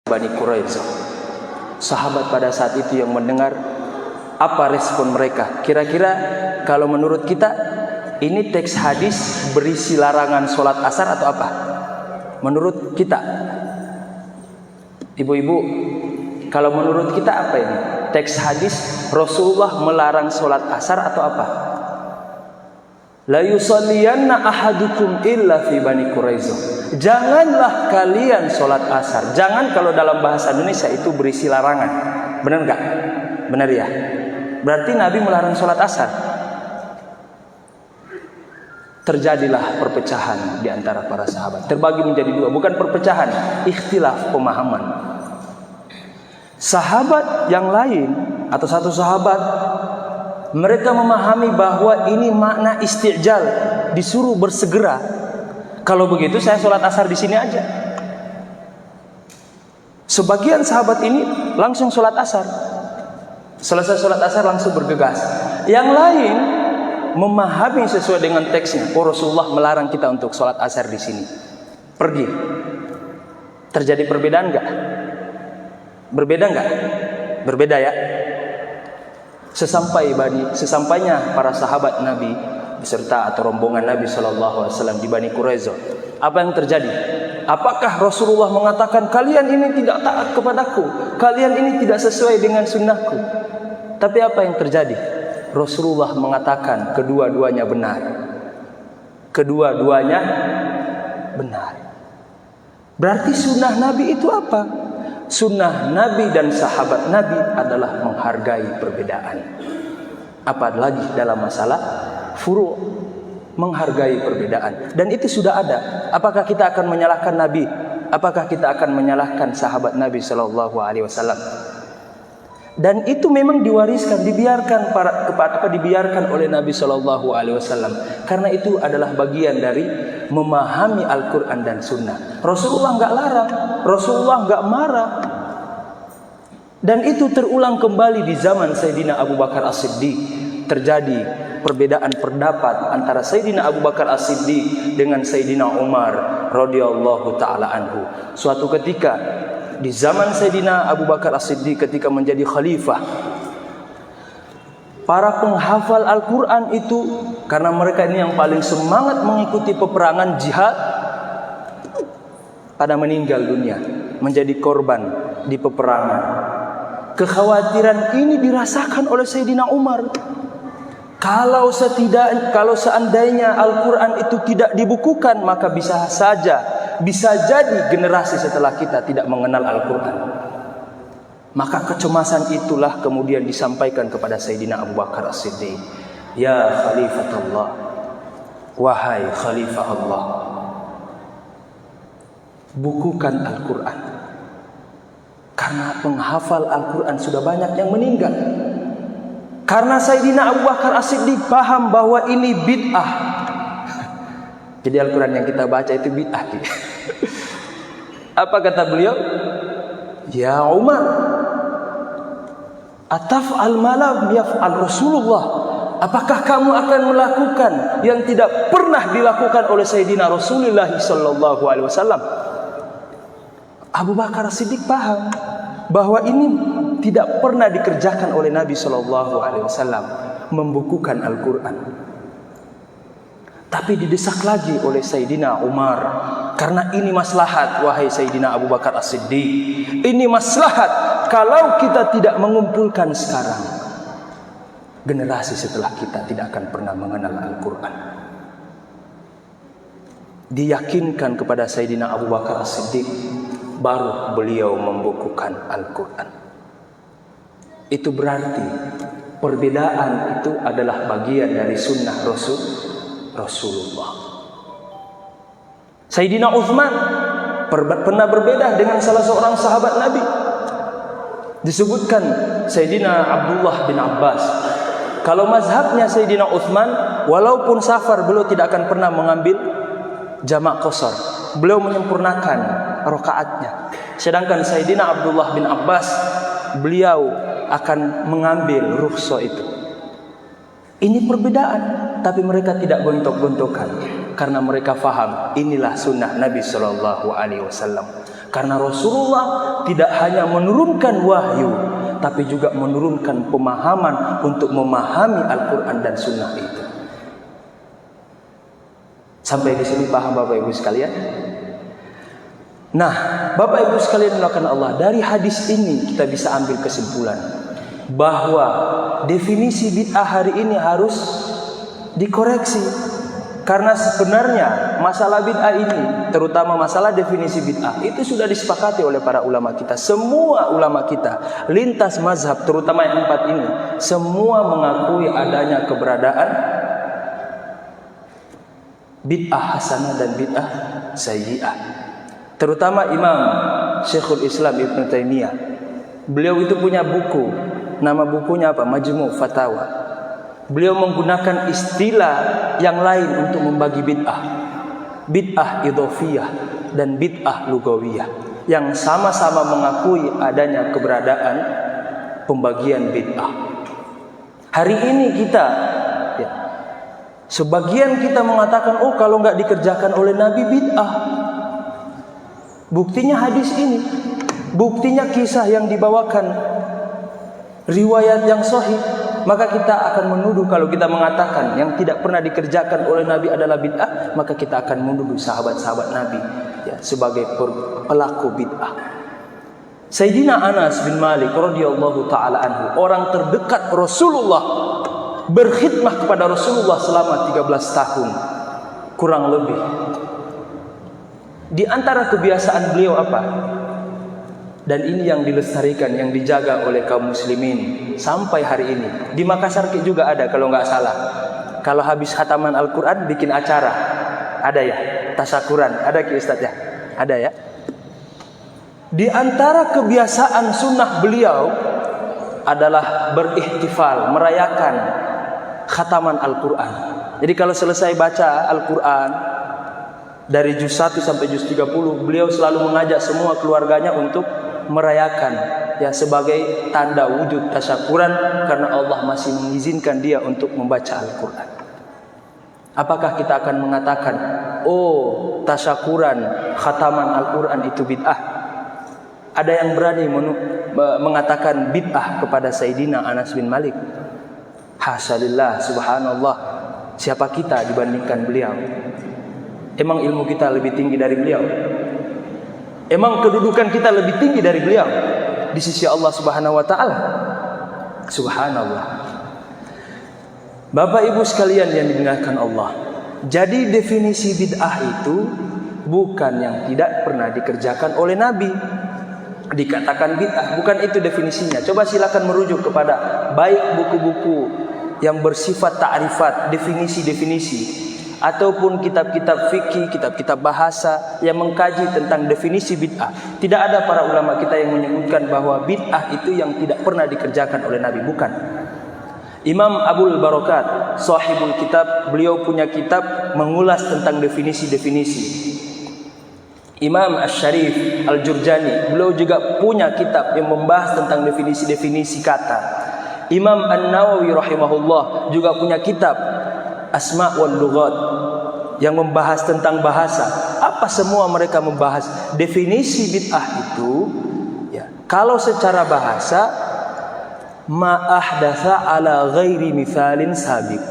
Bani Quraisyah. Sahabat pada saat itu yang mendengar, apa respon mereka? Kira-kira kalau menurut kita ini teks hadis berisi larangan sholat asar atau apa? Menurut kita, ibu-ibu, kalau menurut kita apa ini? Teks hadis Rasulullah melarang sholat asar atau apa? La yusalliyanna ahadukum illa fi Bani Quraisyah. Janganlah kalian sholat asar. Jangan kalau dalam bahasa Indonesia itu berisi larangan. Benar enggak? Benar ya? Berarti Nabi melarang sholat asar. Terjadilah perpecahan di antara para sahabat. Terbagi menjadi dua. Bukan perpecahan, ikhtilaf pemahaman. Sahabat yang lain atau satu sahabat, mereka memahami bahwa ini makna istijal, disuruh bersegera. Kalau begitu saya sholat asar di sini aja. Sebagian sahabat ini langsung sholat asar. Selesai sholat asar langsung bergegas. Yang lain memahami sesuai dengan teksnya. Oh, Rasulullah melarang kita untuk sholat asar di sini. Pergi. Terjadi perbedaan enggak? Berbeda enggak? Berbeda ya. Sesampainya para sahabat Nabi beserta atau rombongan Nabi SAW di Bani Quraisyah, apa yang terjadi? Apakah Rasulullah mengatakan kalian ini tidak taat kepadaku, kalian ini tidak sesuai dengan sunnahku? Tapi apa yang terjadi? Rasulullah mengatakan kedua-duanya benar. Kedua-duanya benar. Berarti sunnah Nabi itu apa? Sunnah Nabi dan sahabat Nabi adalah menghargai perbedaan. Apalagi dalam masalah furu', menghargai perbedaan. Dan itu sudah ada. Apakah kita akan menyalahkan Nabi? Apakah kita akan menyalahkan sahabat Nabi SAW? Dan itu memang diwariskan, dibiarkan oleh Nabi SAW. Karena itu adalah bagian dari memahami Al-Quran dan Sunnah. Rasulullah nggak larang, Rasulullah nggak marah. Dan itu terulang kembali di zaman Sayyidina Abu Bakar As-Siddiq. Terjadi perbedaan pendapat antara Sayyidina Abu Bakar As-Siddiq dengan Sayyidina Umar radhiyallahu taala anhu. Suatu ketika di zaman Sayyidina Abu Bakar As-Siddiq ketika menjadi khalifah, para penghafal Al-Quran itu, karena mereka ini yang paling semangat mengikuti peperangan jihad, pada meninggal dunia, menjadi korban di peperangan. Kekhawatiran ini dirasakan oleh Sayyidina Umar. Kalau seandainya Al-Quran itu tidak dibukukan, maka bisa jadi generasi setelah kita tidak mengenal Al-Quran. Maka kecemasan itulah kemudian disampaikan kepada Sayyidina Abu Bakar As-Siddiq. Ya Khalifatullah, wahai Khalifah Allah, bukukan Al-Quran. Karena penghafal Al-Quran sudah banyak yang meninggal. Karena Sayyidina Abu Bakar As-Siddiq paham bahwa ini bid'ah. Jadi Al-Quran yang kita baca itu bid'ah. Apa kata beliau? Ya Umar, ataf'al malam yaf'al Rasulullah. Apakah kamu akan melakukan yang tidak pernah dilakukan oleh Sayyidina Rasulullah SAW? Abu Bakar As-Siddiq paham bahwa ini tidak pernah dikerjakan oleh Nabi SAW, membukukan Al-Quran. Tapi didesak lagi oleh Sayyidina Umar, karena ini maslahat, wahai Sayyidina Abu Bakar As-Siddiq. Ini maslahat kalau kita tidak mengumpulkan sekarang, generasi setelah kita tidak akan pernah mengenal Al-Quran. Diyakinkan kepada Sayyidina Abu Bakar As-Siddiq, baru beliau membukukan Al-Quran. Itu berarti perbedaan itu adalah bagian dari sunnah Rasulullah. Sayyidina Uthman pernah berbeda dengan salah seorang sahabat Nabi. Disebutkan Sayyidina Abdullah bin Abbas, kalau mazhabnya Sayyidina Uthman, walaupun safar beliau tidak akan pernah mengambil jamak qasar. Beliau menyempurnakan rakaatnya. Sedangkan Sayyidina Abdullah bin Abbas, beliau akan mengambil rukhsah itu. Ini perbedaan, tapi mereka tidak gontok-gontokan karena mereka faham inilah sunnah Nabi SAW. Karena Rasulullah tidak hanya menurunkan wahyu, tapi juga menurunkan pemahaman untuk memahami Al-Quran dan Sunnah itu. Sampai di sini paham Bapak Ibu sekalian? Nah, Bapak Ibu sekalian melakukan Allah, dari hadis ini kita bisa ambil kesimpulan bahwa definisi bid'ah hari ini harus dikoreksi. Karena sebenarnya masalah bid'ah ini, terutama masalah definisi bid'ah, itu sudah disepakati oleh para ulama kita. Semua ulama kita, lintas mazhab, terutama yang 4 ini, semua mengakui adanya keberadaan bid'ah hasanah dan bid'ah sayyi'ah. Terutama Imam Syekhul Islam Ibn Taimiyah. Beliau itu punya buku, nama bukunya apa? Majmu' Fatawa. Beliau menggunakan istilah yang lain untuk membagi bid'ah. Bid'ah idhofiyah dan bid'ah lugawiyah, yang sama-sama mengakui adanya keberadaan pembagian bid'ah. Hari ini kita, sebagian kita mengatakan, oh kalau nggak dikerjakan oleh Nabi bid'ah. Buktinya hadis ini, buktinya kisah yang dibawakan, riwayat yang sahih. Maka kita akan menuduh, kalau kita mengatakan yang tidak pernah dikerjakan oleh Nabi adalah bid'ah, maka kita akan menuduh sahabat-sahabat Nabi sebagai pelaku bid'ah. Sayyidina Anas bin Malik radhiyallahu taala anhu, orang terdekat Rasulullah, berkhidmah kepada Rasulullah selama 13 tahun kurang lebih. Di antara kebiasaan beliau apa? Dan ini yang dilestarikan, yang dijaga oleh kaum muslimin sampai hari ini. Di Makassar juga ada kalau nggak salah. Kalau habis khataman Al-Quran bikin acara, ada ya, tasyakuran, ada Ki Ustadz ya, ada ya. Di antara kebiasaan sunnah beliau adalah berihtifal, merayakan khataman Al-Quran. Jadi kalau selesai baca Al-Quran dari juz 1 sampai juz 30, beliau selalu mengajak semua keluarganya untuk merayakan, ya, sebagai tanda wujud tasyakuran karena Allah masih mengizinkan dia untuk membaca Al-Quran. Apakah kita akan mengatakan, oh tasyakuran khataman Al-Quran itu bid'ah? Ada yang berani mengatakan bid'ah kepada Sayyidina Anas bin Malik? Hasyalillah, subhanallah. Siapa kita dibandingkan beliau? Emang ilmu kita lebih tinggi dari beliau? Emang kedudukan kita lebih tinggi dari beliau di sisi Allah Subhanahu wa taala? Subhanallah. Bapak Ibu sekalian yang dimuliakan Allah. Jadi definisi bid'ah itu bukan yang tidak pernah dikerjakan oleh Nabi. Dikatakan bid'ah, bukan itu definisinya. Coba silakan merujuk kepada baik buku-buku yang bersifat ta'rifat, definisi-definisi, ataupun kitab-kitab fikih, kitab-kitab bahasa yang mengkaji tentang definisi bid'ah. Tidak ada para ulama kita yang menyebutkan bahwa bid'ah itu yang tidak pernah dikerjakan oleh Nabi, bukan. Imam Abul Barakat, sahibul kitab, beliau punya kitab mengulas tentang definisi-definisi. Imam Asy-Syarif Al-Jurjani, beliau juga punya kitab yang membahas tentang definisi-definisi kata. Imam An-Nawawi rahimahullah juga punya kitab Asma' wal Lughat yang membahas tentang bahasa. Apa semua mereka membahas definisi bid'ah itu, ya. Kalau secara bahasa, ma ahdatsa ala ghairi mithalin sabiq,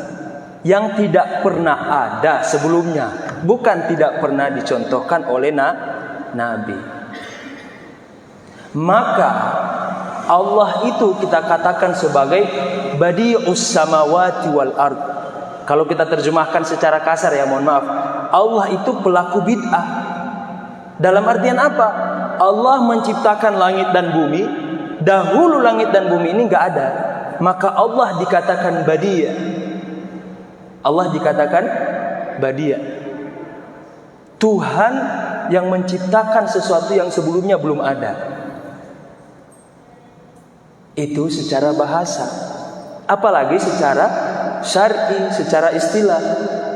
yang tidak pernah ada sebelumnya, bukan tidak pernah dicontohkan oleh Nabi. Maka Allah itu kita katakan sebagai badi'us samawati wal ard. Kalau kita terjemahkan secara kasar, ya mohon maaf, Allah itu pelaku bid'ah. Dalam artian apa? Allah menciptakan langit dan bumi. Dahulu langit dan bumi ini enggak ada, maka Allah dikatakan badi'. Allah dikatakan badi', Tuhan yang menciptakan sesuatu yang sebelumnya belum ada. Itu secara bahasa. Apalagi secara syar'i, secara istilah.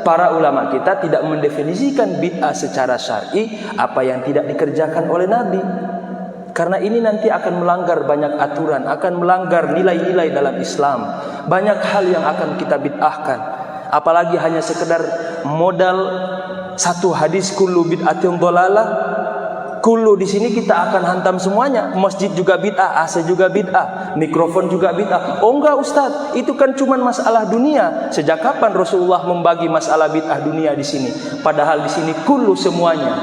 Para ulama kita tidak mendefinisikan bid'ah secara syar'i apa yang tidak dikerjakan oleh Nabi. Karena ini nanti akan melanggar banyak aturan, akan melanggar nilai-nilai dalam Islam. Banyak hal yang akan kita bid'ahkan. Apalagi hanya sekedar modal satu hadis kullu bid'atin dhalalah, Kullu di sini kita akan hantam semuanya. Masjid juga bid'ah, AC juga bid'ah, mikrofon juga bid'ah. Oh enggak Ustaz, itu kan cuma masalah dunia. Sejak kapan Rasulullah membagi masalah bid'ah dunia di sini? Padahal di sini kullu semuanya.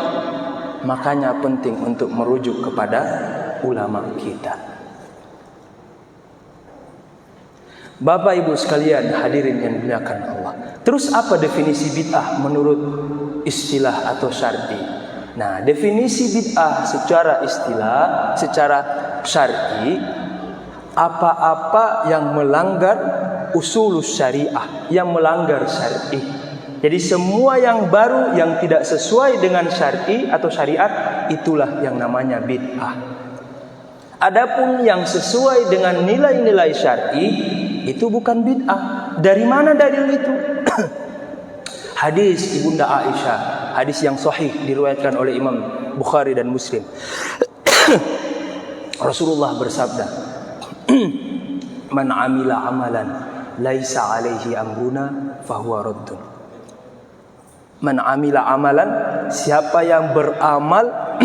Makanya penting untuk merujuk kepada ulama kita. Bapak Ibu sekalian hadirin yang dimuliakan Allah. Terus apa definisi bid'ah menurut istilah atau syar'i? Nah, definisi bid'ah secara istilah, secara syar'i, apa-apa yang melanggar usulus syariah, yang melanggar syar'i. Jadi semua yang baru yang tidak sesuai dengan syar'i atau syariat, itulah yang namanya bid'ah. Adapun yang sesuai dengan nilai-nilai syar'i, itu bukan bid'ah. Dari mana dalil itu? Hadis Ibunda Aisyah, hadis yang sahih diriwayatkan oleh Imam Bukhari dan Muslim. Rasulullah bersabda, "Man 'amila 'amalan laisa 'alaihi amruna fahuwa raddun." Man 'amila 'amalan, siapa yang beramal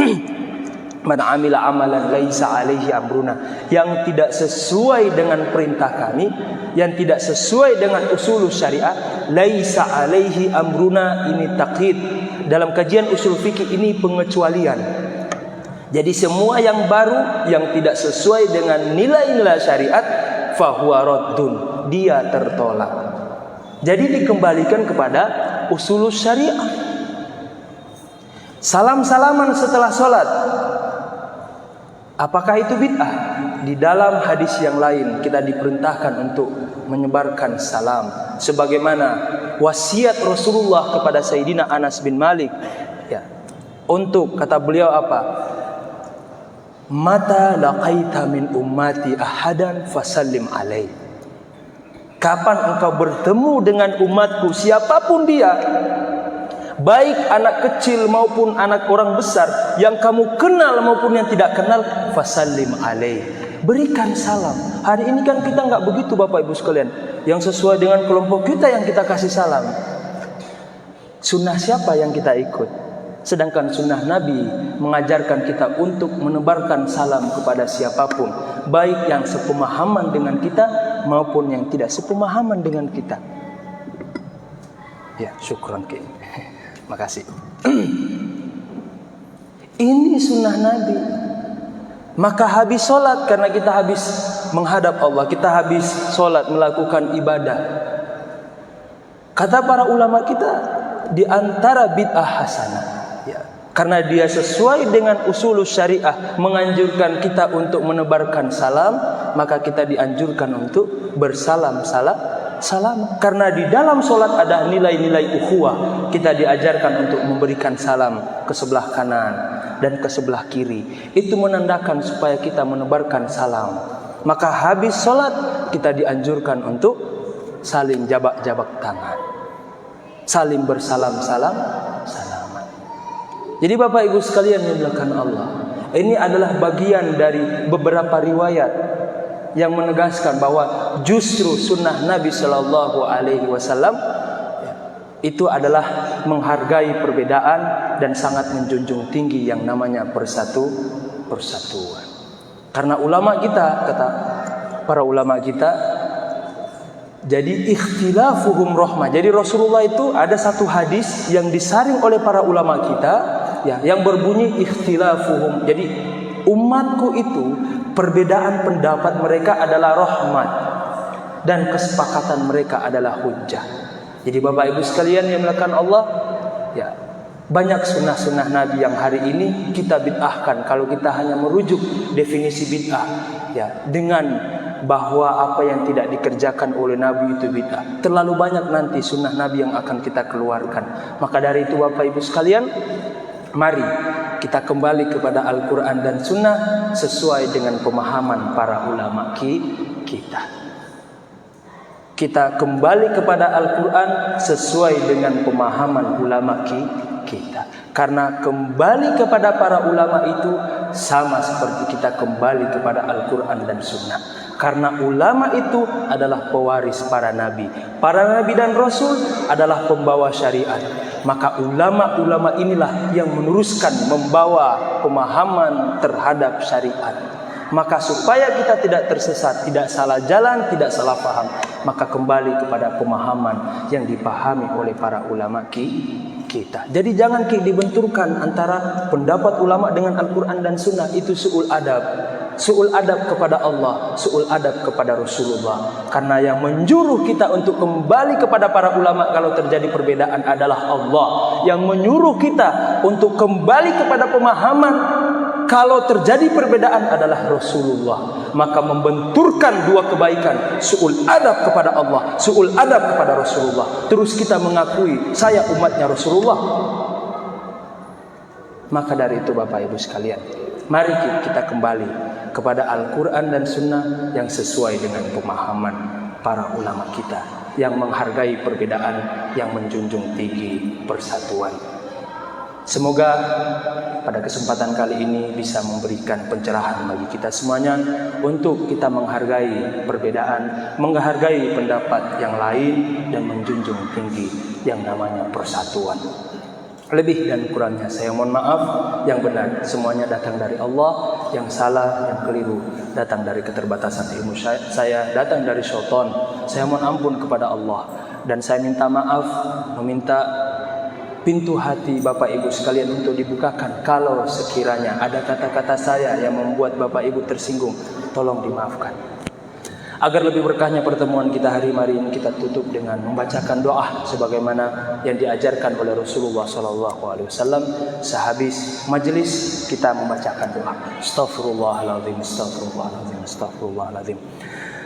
man 'amila 'amalan laisa 'alaihi amruna, yang tidak sesuai dengan perintah kami, yang tidak sesuai dengan usul syariat, laisa 'alaihi amruna, ini takhid. Dalam kajian usul fikih ini pengecualian. Jadi semua yang baru yang tidak sesuai dengan nilai-nilai syariat, fahuwa raddun, dia tertolak. Jadi dikembalikan kepada usul syariat. Salam-salaman setelah sholat, apakah itu bid'ah? Di dalam hadis yang lain kita diperintahkan untuk menyebarkan salam, sebagaimana wasiat Rasulullah kepada Sayyidina Anas bin Malik, ya, untuk kata beliau apa? Mata laqaita min ummati ahadan fasallim alaih. Kapan engkau bertemu dengan umatku, siapapun dia, baik anak kecil maupun anak orang besar, yang kamu kenal maupun yang tidak kenal, fasallim alaih, berikan salam. Hari ini kan kita nggak begitu Bapak Ibu sekalian. Yang sesuai dengan kelompok kita yang kita kasih salam. Sunnah siapa yang kita ikut? Sedangkan sunnah Nabi mengajarkan kita untuk menebarkan salam kepada siapapun, baik yang sepemahaman dengan kita maupun yang tidak sepemahaman dengan kita. Ya, syukron ki. Makasih. Ini sunnah Nabi. Maka habis sholat, karena kita habis menghadap Allah, kita habis sholat melakukan ibadah. Kata para ulama kita, di antara bid'ah hasanah, ya, karena dia sesuai dengan usul syariah menganjurkan kita untuk menebarkan salam, maka kita dianjurkan untuk bersalam salam. Karena di dalam sholat ada nilai-nilai ukhuwah, kita diajarkan untuk memberikan salam ke sebelah kanan dan ke sebelah kiri. Itu menandakan supaya kita menebarkan salam. Maka habis sholat kita dianjurkan untuk saling jabak-jabak tangan, saling bersalam-salaman. Jadi Bapak Ibu sekalian yang dimuliakan Allah, ini adalah bagian dari beberapa riwayat yang menegaskan bahwa justru sunnah Nabi Shallallahu Alaihi Wasallam itu adalah menghargai perbedaan dan sangat menjunjung tinggi yang namanya persatuan. Karena ulama kita, kata para ulama kita, jadi ikhtilafuhum rahmah. Jadi Rasulullah itu ada satu hadis yang disaring oleh para ulama kita, ya, yang berbunyi ikhtilafuhum. Jadi umatku itu perbedaan pendapat mereka adalah rahmat dan kesepakatan mereka adalah hujjah. Jadi Bapak Ibu sekalian yang dimuliakan Allah, ya, banyak sunnah-sunnah Nabi yang hari ini kita bid'ahkan kalau kita hanya merujuk definisi bid'ah, ya, dengan bahwa apa yang tidak dikerjakan oleh Nabi itu bid'ah. Terlalu banyak nanti sunnah Nabi yang akan kita keluarkan. Maka dari itu Bapak Ibu sekalian, mari kita kembali kepada Al-Quran dan Sunnah sesuai dengan pemahaman para ulama kita. Kita kembali kepada Al-Quran sesuai dengan pemahaman ulama kita. Karena kembali kepada para ulama itu sama seperti kita kembali kepada Al-Quran dan Sunnah. Karena ulama itu adalah pewaris para nabi. Para nabi dan rasul adalah pembawa syariat. Maka ulama-ulama inilah yang meneruskan membawa pemahaman terhadap syariat. Maka supaya kita tidak tersesat, tidak salah jalan, tidak salah paham, maka kembali kepada pemahaman yang dipahami oleh para ulama kita. Jadi jangan dibenturkan antara pendapat ulama dengan Al-Quran dan Sunnah. Itu su'ul adab. Su'ul adab kepada Allah, su'ul adab kepada Rasulullah. Karena yang menjuruh kita untuk kembali kepada para ulama kalau terjadi perbedaan adalah Allah. Yang menyuruh kita untuk kembali kepada pemahaman kalau terjadi perbedaan adalah Rasulullah. Maka membenturkan dua kebaikan, su'ul adab kepada Allah, su'ul adab kepada Rasulullah. Terus kita mengakui saya umatnya Rasulullah. Maka dari itu Bapak Ibu sekalian, mari kita kembali kepada Al-Quran dan Sunnah yang sesuai dengan pemahaman para ulama kita, yang menghargai perbedaan, yang menjunjung tinggi persatuan. Semoga pada kesempatan kali ini bisa memberikan pencerahan bagi kita semuanya untuk kita menghargai perbedaan, menghargai pendapat yang lain, dan menjunjung tinggi yang namanya persatuan. Lebih dan kurangnya saya mohon maaf. Yang benar semuanya datang dari Allah, yang salah, yang keliru datang dari keterbatasan ilmu saya, datang dari syaitan. Saya mohon ampun kepada Allah, dan saya minta maaf, meminta pintu hati Bapak Ibu sekalian untuk dibukakan. Kalau sekiranya ada kata-kata saya yang membuat Bapak Ibu tersinggung, tolong dimaafkan. Agar lebih berkahnya pertemuan kita hari ini, kita tutup dengan membacakan doa sebagaimana yang diajarkan oleh Rasulullah SAW. Sehabis majelis kita membacakan doa. Astaghfirullahaladzim, astaghfirullahaladzim, astaghfirullahaladzim.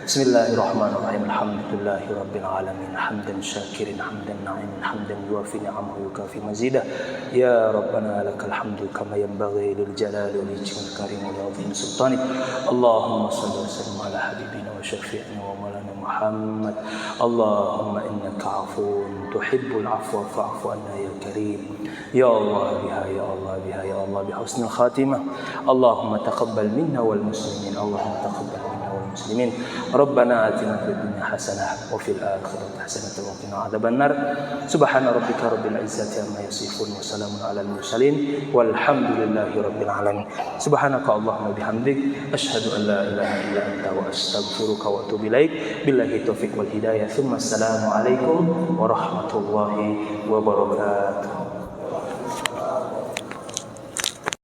Bismillahirrahmanirrahim. Alhamdulillahi rabbil alamin, hamdan syakirin, hamdan na'imin, hamdan yuafi ni'amahu yukafi mazidah. Ya Rabbana lakal hamdu kama yanbaghi lil jalali wal ijmal karim wa azim sultanik. Allahumma salli wa sallim ala habibina wa syafi'ina wa maulana Muhammad. Allahumma innaka afuwun tuhibbul afwa fa'fu anna ya karim. Ya Allah biha, ya Allah biha, ya Allah bihusnil khatimah. Allahumma taqabbal minna wal muslimin. Allahumma taqabbal minna wal muslimin. Rabbana atina fid dunya hasanah wa fil akhirati hasanah wa qina adzabannar. Subhana rabbika rabbil izzati amma yasifun wa salamun alal mursalin walhamdulillahi rabbil alamin. Subhanaka Allahumma bihamdik asyhadu an la ilaha illa anta wa astaghfiruka wa atubu ilaik. Billahi taufiq wal hidayah. Tsumma assalamu alaikum warahmatullahi wabarakatuh.